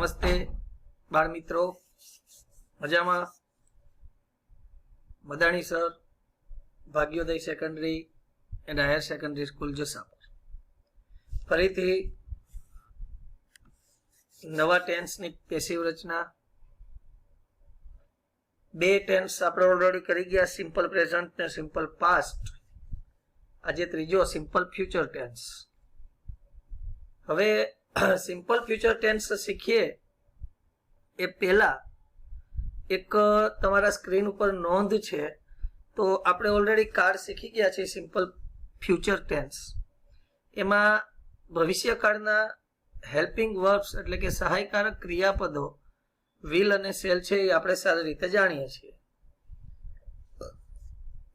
નમસ્તે બાળ મિત્રો, મજામાં? Madani sir, Bhagyoday secondary and higher secondary school Jasapar ફરીથી નવા ટેન્સની પેસિવ રચના. બે ટેન્સ આપણે ઓલરેડી કરી ગયા, સિમ્પલ પ્રેઝન્ટ ને સિમ્પલ પાસ્ટ. આજે ત્રીજો સિમ્પલ ફ્યુચર ટેન્સ. હવે સિમ્પલ ફ્યુચર ટેન્સ શીખીએ એ પહેલા એક તમારા સ્ક્રીન ઉપર નોંધ છે. તો આપણે ઓલરેડી કાર્ડ શીખી ગયા છે સિમ્પલ ફ્યુચર ટેન્સ. એમાં ભવિષ્યકાળના હેલ્પિંગ વર્બ્સ એટલે કે સહાયકારક ક્રિયાપદો વિલ અને સેલ છે એ આપણે સારી રીતે જાણીએ છીએ.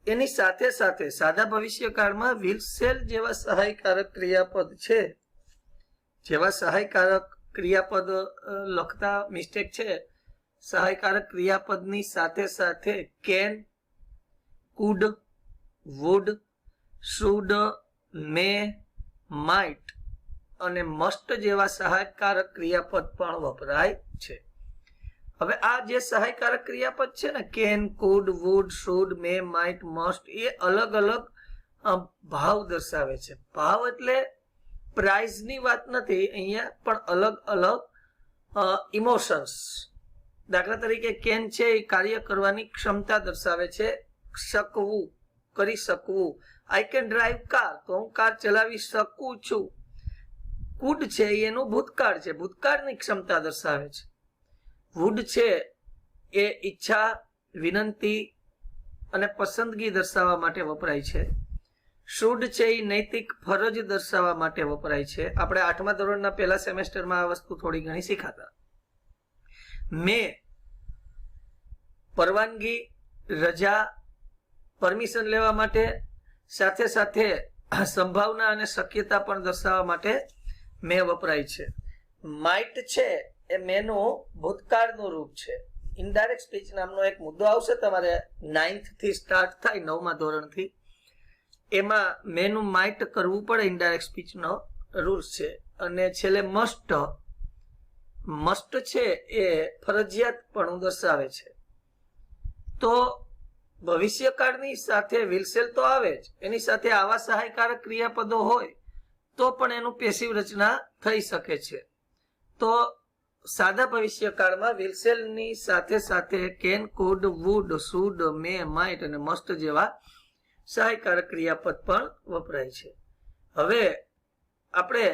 એની સાથે સાથે સાદા ભવિષ્યકાળમાં વિલ સેલ જેવા સહાયકારક ક્રિયાપદ છે, જેવા સહાયકારક ક્રિયાપદ લખતા મિસ્ટેક છે. સહાયકારક ક્રિયાપદની સાથે સાથે can, could, would, should, may, might અને મસ્ટ જેવા સહાયકારક ક્રિયાપદ પણ વપરાય છે. હવે આ જે સહાયકારક ક્રિયાપદ છે ને, can, could, would, should, may, might, must, એ અલગ અલગ ભાવ દર્શાવે છે. ભાવ એટલે પ્રાઇઝની વાત નથી અહીંયા, પણ અલગ અલગ ઇમોશન્સ. દાખલા તરીકે કેન છે એ કાર્ય કરવાની ક્ષમતા દર્શાવે છે, શકવું, કરી શકવું. આઈ કેન ડ્રાઈવ કાર, તો હું કાર ચલાવી શકું છું. કુડ છે એનું ભૂતકાળ છે, ભૂતકાળની ક્ષમતા દર્શાવે છે. વુડ છે એ ઈચ્છા, વિનંતી અને પસંદગી દર્શાવવા માટે વપરાય છે. શુડ છે એ નૈતિક ફરજ દર્શાવવા માટે વપરાય છે. આપણે 8મા ધોરણના પહેલા સેમેસ્ટરમાં આ વસ્તુ થોડી ઘણી શીખાતા. મે પરવાનગી, રજા, પરમિશન લેવા માટે, સાથે સાથે સંભાવના અને શક્યતા પણ દર્શાવવા માટે મે વપરાય છે. માઇટ છે એ મેનું ભૂતકાળનું રૂપ છે. ઇનડાયરેક્ટ સ્પીચ નામનો એક મુદ્દો આવશે તમારે 9th થી સ્ટાર્ટ થાય, 9મા ધોરણથી. એમાં મેનું માઇટ કરવું પડે, ઇનડાયરેક્ટ સ્પીચનો રૂલ્સ છે. અને છેલ્લે મસ્ટ, મસ્ટ છે એ ફરજિયાત પણ દર્શાવે છે. તો ભવિષ્યકાળની સાથે વિલસેલ તો આવે જ, એની સાથે આવા સહાયકારક ક્રિયાપદો હોય તો પણ એનું પેસિવ રચના થઈ શકે છે. તો સાદા ભવિષ્યકાળમાં વિલસેલની સાથે સાથે can, could, would, should, may, might અને મસ્ટ જેવા સહાયકારક ક્રિયાપદ પણ વપરાય છે. હવે આપણે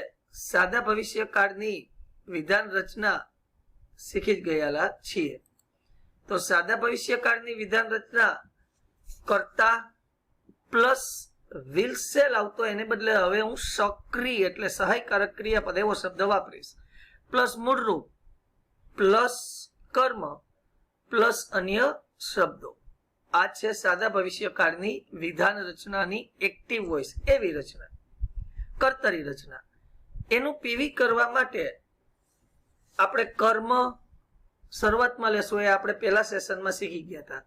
સાદા ભવિષ્યકાળની વિધાન રચના શીખી જ ગયેલા છીએ. તો સાદા ભવિષ્યકાળની વિધાન રચના કર્તા પ્લસ વિલ સેલ આવતો, એને બદલે હવે હું સક્રિય એટલે સહાયકારક ક્રિયાપદ એવો શબ્દ વાપરીશ. પ્લસ મૂળરૂપ પ્લસ કર્મ પ્લસ અન્ય શબ્દો. આ છે સાદા ભવિષ્યકાળની વિધાન રચનાની એક્ટિવ વોઇસ એવી રચના, કર્તરી રચના. એનું પીવી કરવા માટે આપણે કર્મ શરૂઆતમાં લેશું, એ આપણે પહેલા સેશનમાં શીખી ગયા હતા.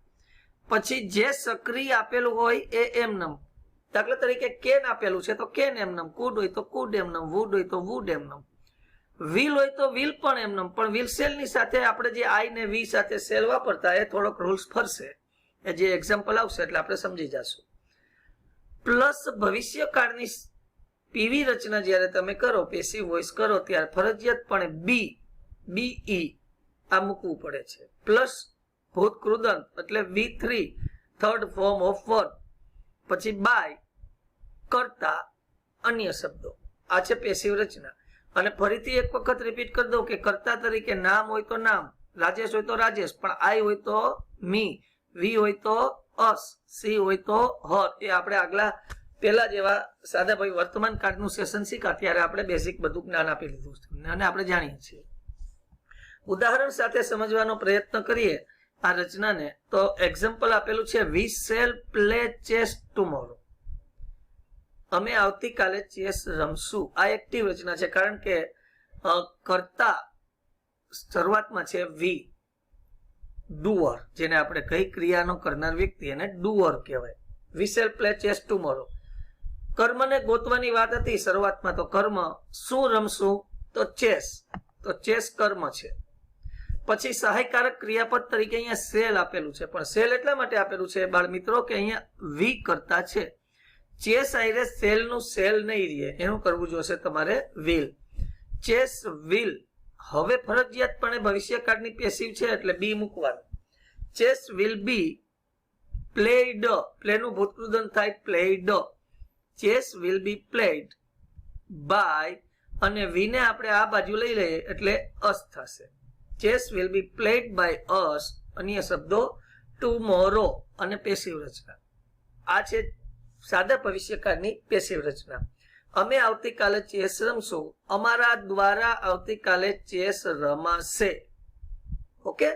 પછી જે સક્રિય આપેલું હોય એ એમનેમ. દાખલા તરીકે કેન આપેલું છે તો કેન એમનેમ, કુડ હોય તો કુડ એમનેમ, વુડ હોય તો વુડ એમનેમ, વિલ હોય તો વિલ પણ એમનેમ. પણ વિલ સેલની સાથે આપણે જે આઈ ને વી સાથે સેલ વાપરતા એ થોડોક રૂલ્સ ફરશે. એ જે એક્ઝામ્પલ આવશે એટલે આપણે સમજી જશું. પ્લસ ભવિષ્યકાળની પીવી રચના જ્યારે તમે કરો, પેસિવ વોઇસ કરો, ત્યારે ફરજિયાતપણે બીઈ આ મૂકવું પડે છે. પ્લસ ભૂતકૃદંત એટલે V3 third form of verb, પછી બાય, કરતા, અન્ય શબ્દો. આ છે પેસિવ રચના. અને ફરીથી એક વખત રિપીટ કરી દઉં કે કર્તા તરીકે નામ હોય તો નામ, રાજેશ હોય તો રાજેશ, પણ આઈ હોય તો મી, વી હોય તો અસ, સી હોય તો હર. એ આપણે આગલા પહેલા જેવા સાદા ભાઈ વર્તમાન કાળનું સેશન શીખા ત્યારે આપણે બેઝિક બધું જ્ઞાન આપી લીધું છે અને આપણે જાણીએ છીએ. ઉદાહરણ સાથે સમજવાનો પ્રયત્ન કરીએ આ રચનાને. તો એક્ઝામ્પલ આપેલું છે, વી શેલ પ્લે ચેસ ટુમોરો. અમે આવતીકાલે ચેસ રમશું. આ એક્ટિવ રચના છે, કારણ કે કર્તા શરૂઆતમાં છે વી, ડુઅર, જેને આપણે કઈ ક્રિયાનો કરનાર વ્યક્તિ એને ડુઅર કહેવાય. We shall play chess tomorrow. કર્મને ગોતવાની વાત હતી શરૂઆતમાં. તો કર્મ શું રમશું? તો ચેસ. તો ચેસ કર્મ છે. પછી સહાયકારક ક્રિયાપદ તરીકે અહીંયા સેલ આપેલું છે, પણ સેલ એટલા માટે આપેલું છે બાળ મિત્રો કે અહીંયા વી કરતા છે. ચેસ આયરે સેલ નું સેલ નહીં રહે, એનું કરવું જોશે તમારે વિલ. ચેસ વિલ હવે ફરજિયાતપણે ભવિષ્યકાળની પેસિવ છે એટલે બી મૂકવાનું. ચેસ વિલ બી પ્લેડ, પ્લેનું ભૂતકૃદન થાય played. Chess will be played by, અને વીને આપણે આ બાજુ લઈ લઈએ એટલે અસ થશે. Chess will be played by us, અન્ય શબ્દો ટુમોરો, અને પેસિવ રચના. આ છે સાદા ભવિષ્યકાળની પેસિવ રચના. અમે આવતીકાલે ચેસ રમશું, અમારા દ્વારા આવતીકાલે ચેસ રમાશે. ઓકે,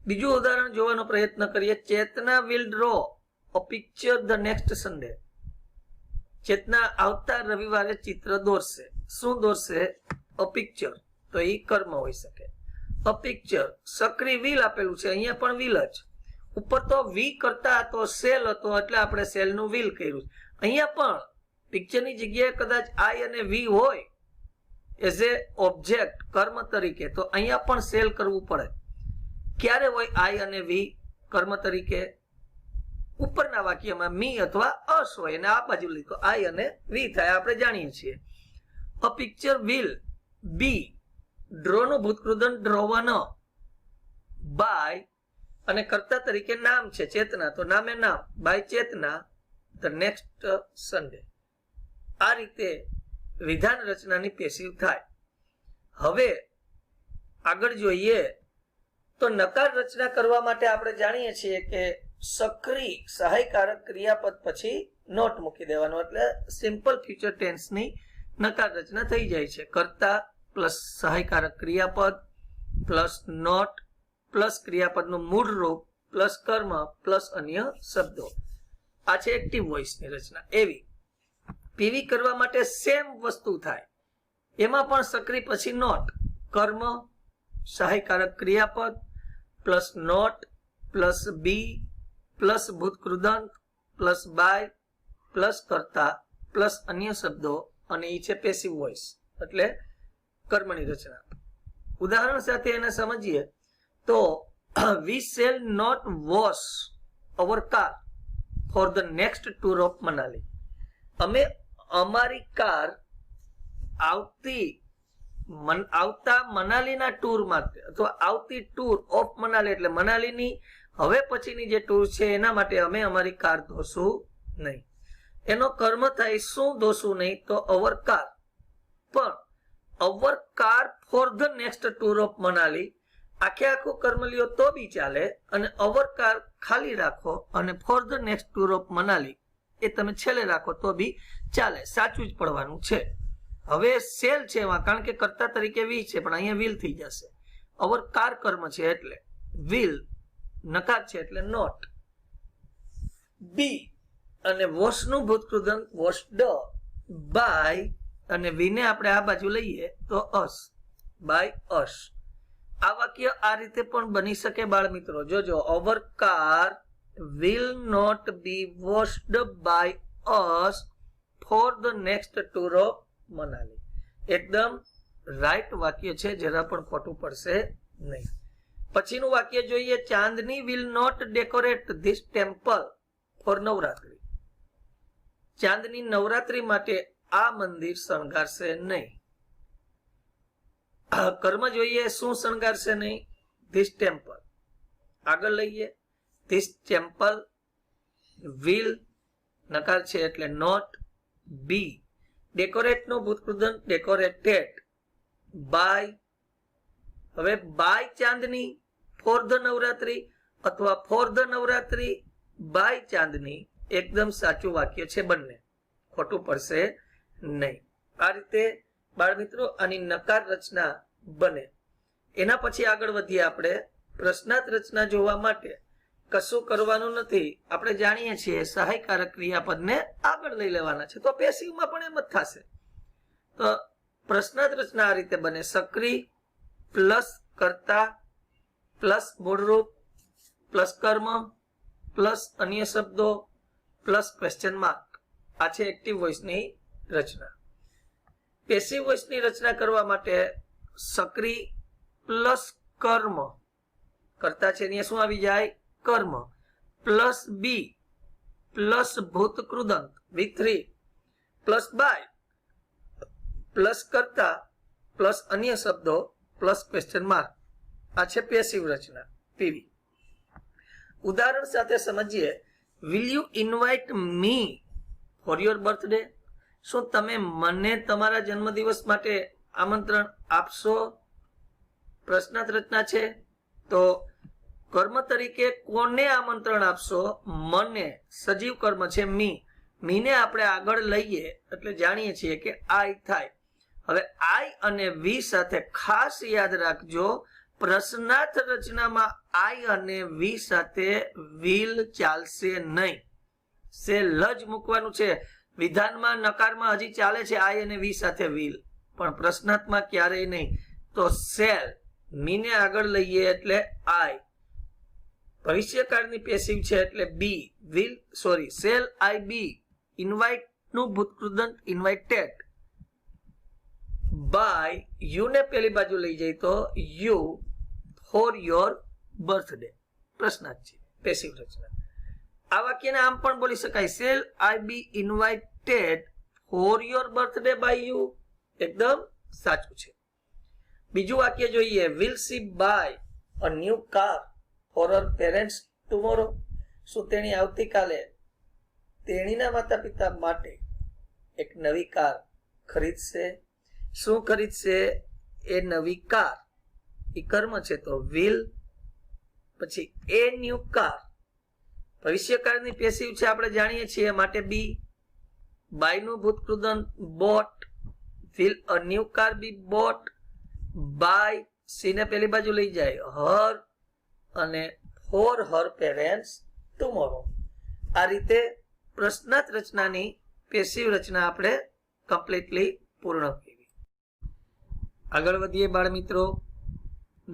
બીજું ઉદાહરણ જોવાનો પ્રયત્ન કરીએ. Chetna will draw a picture the next Sunday. Chetna આવતા રવિવારે ચિત્ર દોરશે. શું દોરશે? અ પિક્ચર, તો એ કર્મ હોઈ શકે. અ પિક્ચર, સક્રિય વિલ આપેલું છે, અહીંયા પણ વિલ જ. ઉપર તો વી કરતા હતો, સેલ હતો, એટલે આપણે સેલ નું વિલ કર્યું. અહીંયા પણ પિક્ચરની જગ્યાએ કદાચ આઈ અને વી હોય એઝ એ ઓબ્જેક્ટ કર્મ તરીકે, તો અહીંયા પણ સેલ કરવું પડે. ક્યારે હોય આઈ અને વી કર્મ તરીકે? ઉપરના વાક્યમાં મી અથવા અસ હોય, અને આ બાજુ લીધો આઈ અને વી થાય, આપણે જાણીએ છીએ. A picture will be, draw નું ભૂતકૃદન ડ્રોવન બાય, અને કર્તા તરીકે નામ છે ચેતના, તો નામે નામ by Chetna the next Sunday. આ રીતે વિધાન રચનાની પેસિવ થાય. હવે આગળ જોઈએ તો નકાર રચના કરવા માટે આપણે જાણીએ છીએ કે સક્રિય સહાયકારક ક્રિયાપદ પછી નોટ મૂકી દેવાનો, એટલે સિમ્પલ ફ્યુચર ટેન્સની નકાર રચના થઈ જાય છે. કર્તા પ્લસ સહાયકારક ક્રિયાપદ પ્લસ નોટ પ્લસ ક્રિયાપદનું મૂળ રૂપ પ્લસ કર્મ પ્લસ અન્ય શબ્દો. આ છે એક્ટિવ વોઇસની રચના. એવી પીવી કરવા માટે સેમ વસ્તુ થાય, એમાં પણ સક્રિય પછી નોટ, કર્મ સહાયકારક ક્રિયાપદ plus not plus be plus ભૂતકૃદંત પ્લસ બાય પ્લસ કર્તા પ્લસ અન્ય શબ્દો, અને એ છે પેસિવ વોઇસ એટલે કર્મની રચના. ઉદાહરણ સાથે એને સમજીએ તો we shall not wash our car for the next tour of Manali. અમે અમારી કાર આવતા મનાલીના ટૂર માટે, અથવા આવતી ટૂર ઓફ મનાલી એટલે મનાલીની હવે પછીની જે ટૂર છે એના માટે અમે અમારી કાર ધોશું નહીં. એનો કર્મ થાય શું ધોશું નહીં? તો અવર કાર. પણ our car for the next tour of Manali આખે આખું કર્મ લ્યો તો બી ચાલે, અને અવર કાર ખાલી રાખો અને for the next tour of Manali એ તમે છેલ્લે રાખો તો બી ચાલે, સાચું જ પડવાનું છે. હવે સેલ છે એમાં, કારણ કે કર્તા તરીકે વી છે, પણ અહીંયા વિલ થઈ જશે. અવર કાર કર્મ છે એટલે વિલ, નકાર છે એટલે નોટ. બી અને વોશ નું ભૂતકૃદન વોશ્ડ બાય, અને વીને આપણે આ બાજુ લઈએ તો અસ, બાય અસ. આ વાક્ય આ રીતે પણ બની શકે બાળ મિત્રો. જોજો, અવર car will not be washed by us for the next tour of Manali. એકદમ રાઈટ વાક્ય છે, જરા પણ ખોટું પડશે નહીં. પછીનું વાક્ય જોઈએ. ચાંદની will not decorate this temple for Navratri. ચાંદની નવરાત્રી માટે આ મંદિર શણગારશે નહીં. કર્મ જોઈએ, શું શણગારશે નહીં? This temple. આગળ લઈએ. ધીસ ટેમ્પલ વિલ, નકાર છે એટલે નોટ. બી ડેકોરેટ નું ભૂતકૃદન ડેકોરેટેડ બાય. હવે by Chandni for the Navratri અથવા for the Navratri by Chandni એકદમ સાચું વાક્ય છે, બંને ખોટું પડશે નહીં. આ રીતે બાળ મિત્રો આની નકાર રચના બને. એના પછી આગળ વધીએ આપણે. પ્રશ્નાર્થ રચના જોવા માટે કશું કરવાનું નથી, આપણે જાણીએ છીએ સહાયકારક ક્રિયાપદને આગળ લઈ લેવાના છે, તો પેસિવમાં પણ એમ જ થશે. તો પ્રશ્નાર્થ રચના આ રીતે બને. સક્રિય પ્લસ કર્તા પ્લસ મૂળરૂપ પ્લસ કર્મ પ્લસ અન્ય શબ્દો પ્લસ ક્વેશ્ચન માર્ક. આ છે એક્ટિવ વોઇસની રચના. પેસિવ વોઇસની રચના કરવા માટે સક્રિય પ્લસ કર્મ, કરતા છે અહીંયા શું આવી જાય? કર્મ, પ્લસ બી પ્લસ ભૂતકૃદંત V3 પ્લસ બાય પ્લસ કરતા પ્લસ અન્ય શબ્દો પ્લસ ક્વેશ્ચન માર્ક. આ છે પેસિવ રચના પીવી. ઉદાહરણ સાથે સમજીએ. Will you invite me for your birthday? શું તમે મને તમારા જન્મદિવસ માટે આમંત્રણ આપશો? પ્રશ્નાર્થ રચના છે. તો કર્મ તરીકે કોને આમંત્રણ આપશો? મને. સજીવ કર્મ છે મી. મીને આપણે આગળ લઈએ એટલે જાણીએ છીએ કે આઈ થાય. હવે આઈ અને વી સાથે ખાસ યાદ રાખજો, પ્રશ્નાર્થ રચનામાં આઈ અને વી સાથે વિલ ચાલશે નહીં. સેલ જ મૂકવાનું છે. વિધાનમાં નકારમાં હજી ચાલે છે આઈ અને વી સાથે વિલ, પણ પ્રશ્નાર્થમાં ક્યારેય નહીં. તો સેલ, મીને આગળ લઈએ એટલે આઈ. ભવિષ્યકાળની પેસિવ છે એટલે be. Will shall I be invite નું ભૂતકૃદંત ઇન્વાઇટેડ બાય. યુ ને પેલી બાજુ લઈ જાય તો યુ ફોર યોર બર્થડે. પ્રશ્નાર્થ છે, પેસિવ રચના. આ વાક્યને આમ પણ બોલી શકાય, shall I be invited for your birthday by you. એકદમ સાચું છે. બીજું વાક્ય જોઈએ. Will she buy a new car for her parents tomorrow? શું તેણી આવતીકાલે તેણીના માતા પિતા માટે એક નવી કાર ખરીદશે? શું ખરીદશે? એ નવી કાર. એ કર્મ છે તો વિલ, પછી એ ન્યુ કાર. ભવિષ્યકાળની પેસિવ છે આપણે જાણીએ છીએ માટે બી. બાય નું ભૂતકૃદંત bought. Will a new car be bought by. She ને પેલી બાજુ લઈ જાય હર અને ફોર હર પેરેન્ટ્સ ટુમોરો. આ રીતે પ્રશ્નાર્થ રચનાની પેસિવ રચના આપણે કમ્પ્લીટલી પૂર્ણ કરી. આગળ વધીએ બાળ મિત્રો.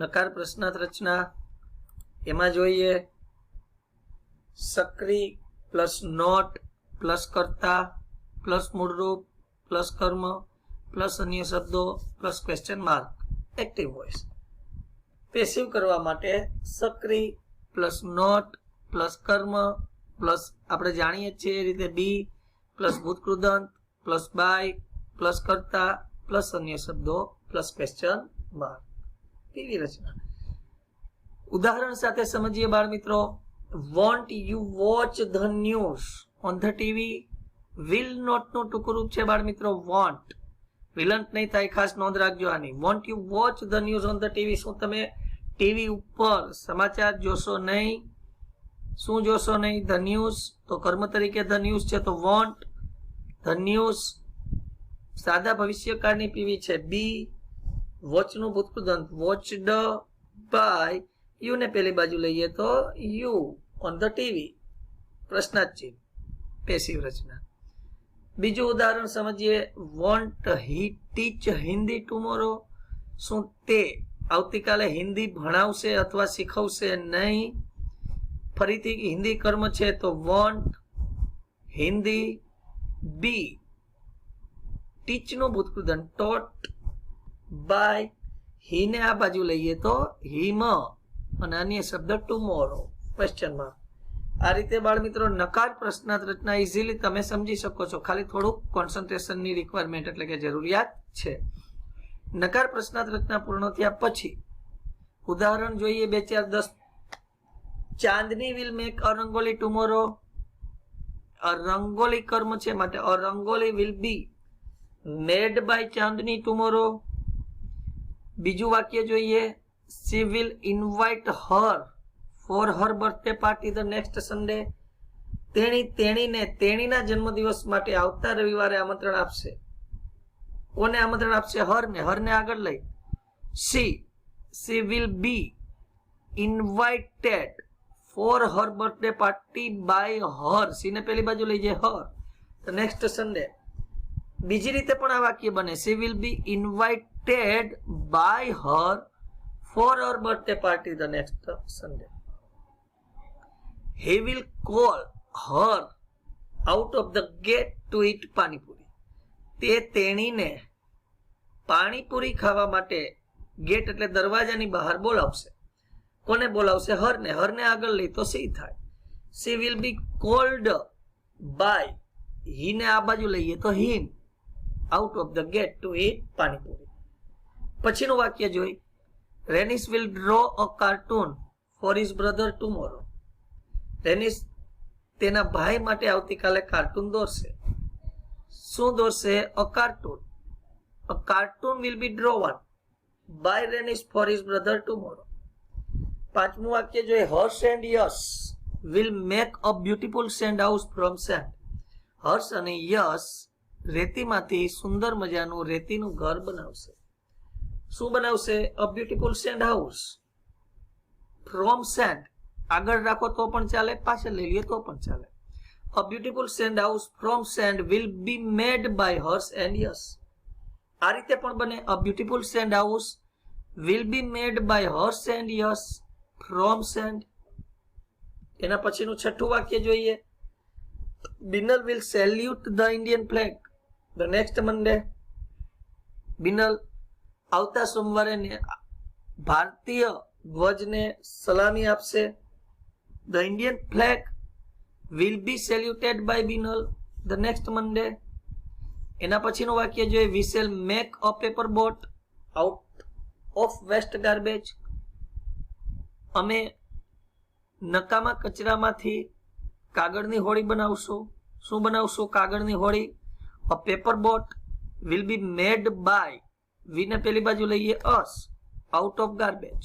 નકાર પ્રશ્નાર્થ રચના એમાં જોઈએ. સક્રિય પ્લસ નોટ પ્લસ કર્તા પ્લસ મૂળરૂપ પ્લસ કર્મ પ્લસ અન્ય શબ્દો plus question mark. Active voice. Passive કરવા માટે સક્રિય પ્લસ નોટ પ્લસ કર્મ પ્લસ આપણે જાણીએ છીએ એ રીતે બી પ્લસ ભૂતકૃદંત પ્લસ બાય પ્લસ કર્તા પ્લસ અન્ય શબ્દો પ્લસ ક્વેશ્ચન માર્ક. પીવી રચના. ઉદાહરણ સાથે સમજીએ બાળ મિત્રો. Won't you watch the news on the TV? Will not નું ટૂંકું છે બાળ મિત્રો વોન્ટ. વિલન્ટ નહીં થાય, ખાસ નોંધ રાખજો આની. Want you watch the news on the TV? શું તમે ટીવી ઉપર સમાચાર જોશો નહીં? શું જોશો નહીં? The news. તો કર્મ તરીકે ધ ન્યૂઝ છે તો વોન્ટ ધ ન્યૂઝ. સાદા ભવિષ્યકાળની પીવી છે બી. વોચ નું ભૂતકૃદંત વોચડ બાય. યુ ને પેલી બાજુ લઈએ તો યુ ઓન ધ ટીવી. પ્રશ્નાર્થ ચિહ્ન. પેસિવ રચના. બીજું ઉદાહરણ સમજીએ. વોન્ટ હી ટીચ હિન્દી ટુમોરો? શું તે આવતીકાલે હિન્દી ભણાવશે અથવા શીખવશે નહીં? ફરીથી હિન્દી કર્મ છે તો વોન્ટ હિન્દી બી. ટીચ નું ભૂતકૃદંત ટોટ બાય. હી ને આ બાજુ લઈએ તો હિમ અને અન્ય શબ્દ ટુમોરો. Question mark. આ રીતે બાળ મિત્રો નકાર પ્રશ્નાર્થ રચના ઇઝીલી તમે સમજી શકો છો. ખાલી થોડુંક કોન્સન્ટ્રેશનની રિક્વાયરમેન્ટ એટલે કે જરૂરિયાત છે. નકાર પ્રશ્નાર્થ રચના પૂર્ણ થયા પછી ઉદાહરણ જોઈએ 2, 4, 10. Chandni will make a rangoli tomorrow? A rangoli કર્મ છે માટે a rangoli will be made by Chandni tomorrow. બીજું વાક્ય જોઈએ. she will invite her for her birthday party the next Sunday. તેણીને તેણીના જન્મદિવસ માટે આવતા રવિવારે આમંત્રણ આપશે. કોને આમંત્રણ આપશે? હરને આગળ લઈ. she will be invited for her birthday party by her. C ને પેલી બાજુ લઈ જાય her. the next Sunday. બીજી રીતે પણ આ વાક્ય બને. she will be invited by her for her birthday party the next Sunday. He will call her out of the gate to eat panipuri. તે તેણીને પાણીપુરી ખાવા માટે ગેટ એટલે દરવાજાની બહાર બોલાવશે. કોને બોલાવશે? હરને. હરને આગળ લઈ તો સી થાય. She will be called by, હીને આ બાજુ લઈએ તો him out of the gate to eat panipuri. પછીનું વાક્ય જોઈ. Renis will draw a cartoon for his brother tomorrow. Renis તેના ભાઈ માટે આવતીકાલે કાર્ટૂન દોરશે. શું દોરશે? A cartoon. A cartoon will be drawn by Renis for his brother tomorrow. પાંચમું વાક્ય જોઈએ. Harsh and Yash will make a beautiful sand house from send. હર્ષ અને યશ રેતીમાંથી સુંદર મજાનું રેતીનું ઘર બનાવશે. શું બનાવશે? અ beautiful sand house from send. આગળ રાખો તો પણ ચાલે, પાછળ લઈ લઈએ તો પણ ચાલે. A beautiful sand house from sand will be made by Harsh and Yash. આ રીતે પણ બને. A beautiful sand house will be made by Harsh and Yash from sand. એના પછીનું છઠ્ઠું વાક્ય જોઈએ. Binal will salute the Indian flag the next Monday. Binal આવતા સોમવારે ભારતીય ધ્વજને સલામી આપશે. The Indian flag will be saluted by Binal the next Monday. એના પછીનું વાક્ય જોઈએ. વી shall make a paper boat out of waste garbage. અમે નકામા કચરામાંથી કાગળની હોળી બનાવશું. શું બનાવશું? કાગળની હોળી. A paper boat will be made by, વીને પેલી બાજુ લઈએ, અસ આઉટ ઓફ ગાર્બેજ.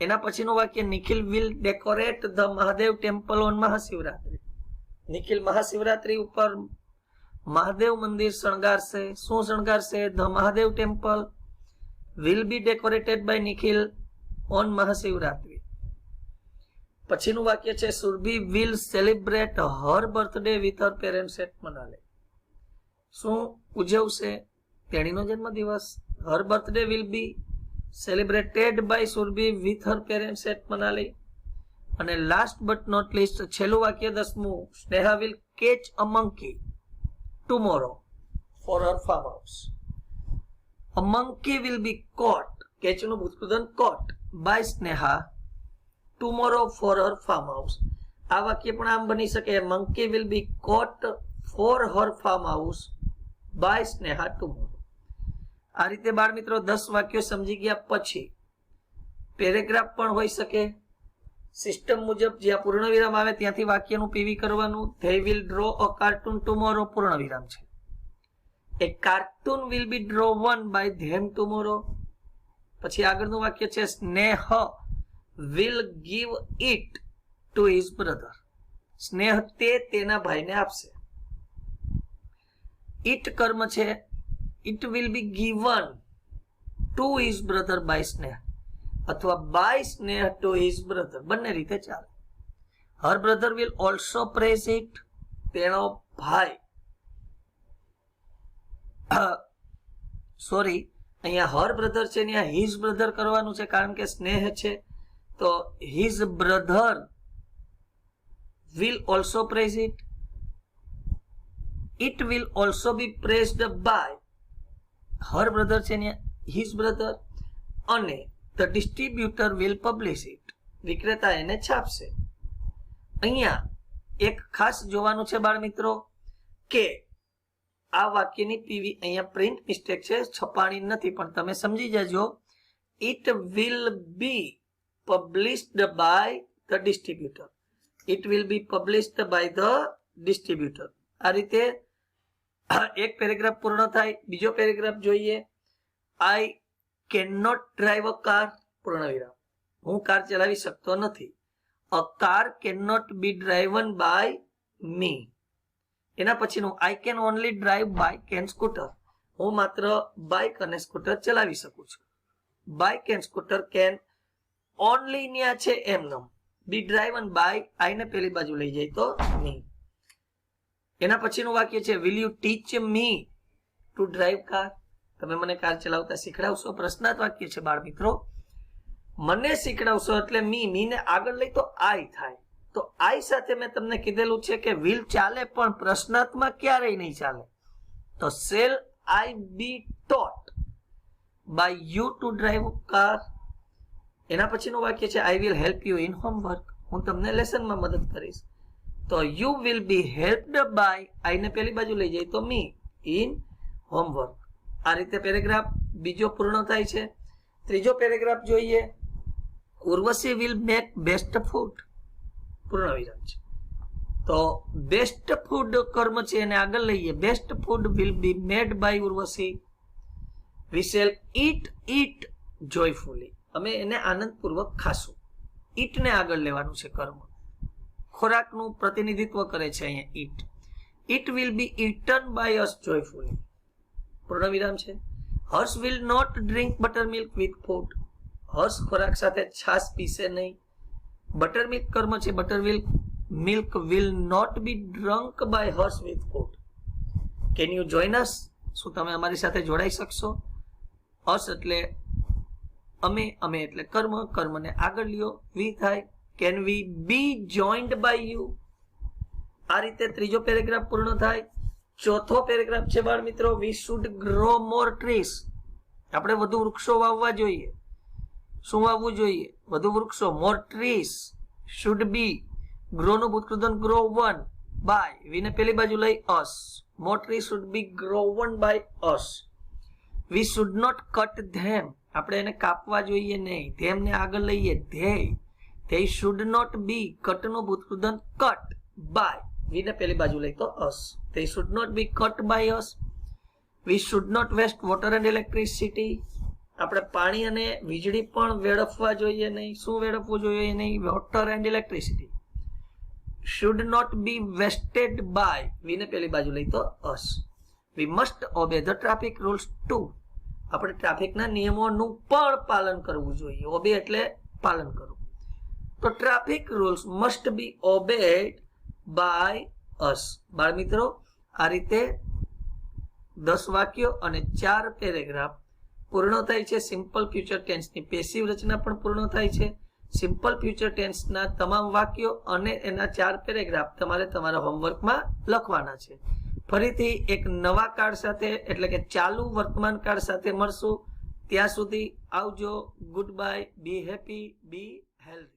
એના પછીનું વાક્ય. Nikhil will decorate the Mahadev temple on Mahashivratri. Nikhil Mahashivratri ઉપર મહાદેવ મંદિર શણગારશે. શું શણગારશે? The Mahadev temple will be decorated by Nikhil on Mahashivratri. પછીનું વાક્ય છે. Surbhi will celebrate her birthday with her parents at Manali. શું ઉજવશે? તેણીનો જન્મદિવસ. Her birthday will be celebrated by Surbhi with her parents at Manali. અને લાસ્ટ બટ નોટ લીસ્ટ છેલ્લું વાક્ય 10મું. Sneha will catch a monkey tomorrow for her farm house. A monkey will be caught, કેચનું ભૂતપ્રધાન caught, by Sneha tomorrow for her farm house. આ વાક્ય પણ આમ બની શકે. Monkey will be caught for her farm house by Sneha tomorrow. આ રીતે બાળ મિત્રો 10 વાક્યો સમજી ગયા પછી પેરેગ્રાફ પણ હોઈ શકે. સિસ્ટમ મુજબ જ્યાં પૂર્ણ વિરામ આવે ત્યાંથી વાક્યનું પીવી કરવાનું. They will draw a cartoon tomorrow પૂર્ણ વિરામ છે. A cartoon will be drawn by them tomorrow. પછી આગળનું વાક્ય છે. Sneh will give it to his brother. Sneh તે તેના ભાઈને આપશે. ઇટ કર્મ છે. It will be given to his brother by Sneh અથવા બાય સ્નેહ ટુ હિઝ બ્રધર. બંને રીતે ચાલે. હર brother will also praise it. તેનો ભાઈ સોરી અહીંયા હર બ્રધર છે, અહીંયા હિઝ બ્રધર કરવાનું છે કારણ કે સ્નેહ છે. તો his brother will also praise it. It will also be praised by, her brother છે ને હિઝ બ્રધર, અને the distributor will publish it. વિક્રેતા એને છાપશે. અહીંયા એક ખાસ જોવાનું છે બાળ મિત્રો કે આ વાક્યની પીવી અહીંયા પ્રિન્ટ મિસ્ટેક છે, છપાણી નથી, પણ તમે સમજી જજો. It will be published by the distributor. It will be published by the distributor. આ રીતે એક પેરેગ્રાફ પૂર્ણ થાય. બીજો પેરેગ્રાફ જોઈએ. I can not drive a car પૂર્ણ વિરામ. હું કાર ચલાવી શકતો નથી. A car can not be driven by me. એના પછીનું I can only drive bike and scooter. હું માત્ર બાઇક અને સ્કૂટર ચલાવી શકું છું. Bike and scooter can only ન્યા છે એમનો. બી ડ્રાઈવન બાય આઈને પેલી બાજુ લઈ જાય તો મી. એના પછીનું વાક્ય છે will you teach me to drive car. તમે મને કાર ચલાવતા શીખડાવશો. પ્રશ્નાર્થ વાક્ય છે બાળ મિત્રો. મને શીખડાવશો એટલે મી ને આગળ લઈ તો આઈ થાય. તો આઈ સાથે મેં તમને કીધેલું છે કે વિલ ચાલે પણ પ્રશ્નાર્થમાં ક્યારેય નહીં ચાલે. તો shall I be taught. By you to drive car. એના પછીનું વાક્ય છે I will help you in homework. હું તમને લેસનમાં મદદ કરીશ. તો you will be helped by, આઈને પેલી બાજુ લઈ જાય તો મી, ઇન હોમવર્ક. આ રીતે પેરેગ્રાફ બીજો પૂર્ણ થાય છે. ત્રીજો પેરેગ્રાફ જોઈએ. Urvashi will make best food. પૂર્ણ વિરામ છે. તો બેસ્ટ ફૂડ કર્મ છે એને આગળ લઈએ. Best food will be made by Urvashi. We shall eat joyfully. અમે એને આનંદપૂર્વક ખાશું. ઈટને આગળ લેવાનું છે કર્મ. ખોરાકનું પ્રતિનિધિત્વ કરે છે અહીંયા eat. It will be eaten by us joyfully. પૂર્ણ વિરામ છે. Harsh will not drink buttermilk with food. Harsh ખોરાક સાથે છાશ પીશે નહીં. બટર મિલ્ક કર્મ છે. Buttermilk will not be drunk by Harsh with food. Can you join us? શું તમે અમારી સાથે જોડાઈ શકશો? અસ એટલે અમે એટલે કર્મ, કર્મને આગળ લ્યો, વી થાય. Can we be joined by you? આ રીતે ત્રીજો પેરેગ્રાફ પૂર્ણ થાય. ચોથો પેરેગ્રાફ છે બાળ મિત્રો, વી શુડ ગ્રો મોર ટ્રીસ. આપણે વધુ વૃક્ષો વાવવા જોઈએ. શું વાવવું જોઈએ? વધુ વૃક્ષો. મોર ટ્રીસ. શુડ બી, ગ્રો નું ભૂતકૃદન ગ્રો વન, બાય, વીને પેલી બાજુ લઈ us. More tree should be grown by us. We should not cut them. આપણે એને કાપવા જોઈએ નહીં. ધેમને આગળ લઈએ, they. They should not be, કટનું ભૂતકૃદન કટ, બાય, વીને પેલી બાજુ લઈ તો us. They should not be cut by us. We should not waste water and electricity. આપણે પાણી અને વીજળી પણ વેડફવા જોઈએ નહીં. શું વેડફવું જોઈએ નહીં? Water and electricity. Should not be wasted by, વીને પેલી બાજુ લઈ તો us. We must obey the traffic rules too. આપણે ટ્રાફિકના નિયમોનું પણ પાલન કરવું જોઈએ. ઓબે એટલે પાલન કરવું. તો traffic rules must be obeyed by us. બાળ મિત્રો, આ રીતે 10 વાક્યો અને 4 પેરેગ્રાફ પૂર્ણ થાય છે. સિમ્પલ ફ્યુચર ટેન્સની પેસિવ રચના પણ પૂર્ણ થાય છે. સિમ્પલ ફ્યુચર ટેન્સના તમામ વાક્યો અને એના 4 પેરેગ્રાફ તમારે તમારા હોમવર્કમાં લખવાના છે. ફરીથી એક નવા કાળ સાથે, એટલે કે ચાલુ વર્તમાન કાળ સાથે મળશું. ત્યાં સુધી આવજો. Good bye. Be happy, be healthy.